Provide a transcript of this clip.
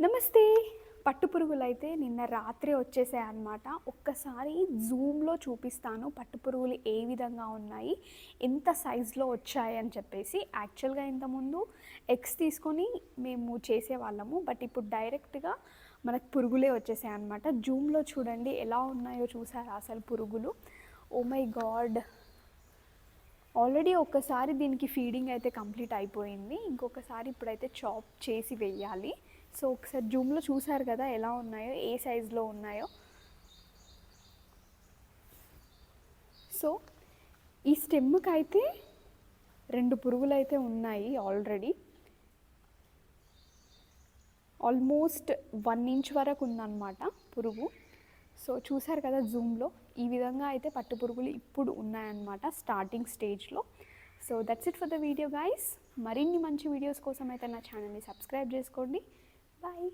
నమస్తే. పట్టుపురుగులు అయితే నిన్న రాత్రి వచ్చేసాయి అన్నమాట. ఒక్కసారి జూమ్‌లో చూపిస్తాను పట్టుపురుగులు ఏ విధంగా ఉన్నాయి, ఎంత సైజులో వచ్చాయి అని చెప్పేసి. యాక్చువల్‌గా ఇంతకుముందు ఎగ్స్ తీసుకొని మేము చేసేవాళ్ళము. బట్ ఇప్పుడు డైరెక్ట్‌గా మనకు పురుగులే వచ్చేసాయి అన్నమాట. జూమ్‌లో చూడండి ఎలా ఉన్నాయో చూసారా అసలు పురుగులు? Oh my God! ఆల్రెడీ ఒక్కసారి దీనికి ఫీడింగ్ అయితే కంప్లీట్ అయిపోయింది. ఇంకొకసారి ఇప్పుడైతే చాప్ చేసి వెయ్యాలి. సో ఒకసారి జూమ్‌లో చూసారు కదా ఎలా ఉన్నాయో, ఏ సైజులో ఉన్నాయో. సో ఈ స్టెమ్‌కి అయితే 2 పురుగులైతే ఉన్నాయి ఆల్రెడీ. ఆల్మోస్ట్ 1 ఇంచ్ వరకు ఉందన్నమాట పురుగు. సో చూసారు కదా జూమ్‌లో, ఈ విధంగా అయితే పట్టు పురుగులు ఇప్పుడు ఉన్నాయన్నమాట స్టార్టింగ్ స్టేజ్‌లో. So that's it for the video guys. మరిన్ని మంచి వీడియోస్ కోసం అయితే నా ఛానల్ని సబ్స్క్రైబ్ చేసుకోండి. బాయ్.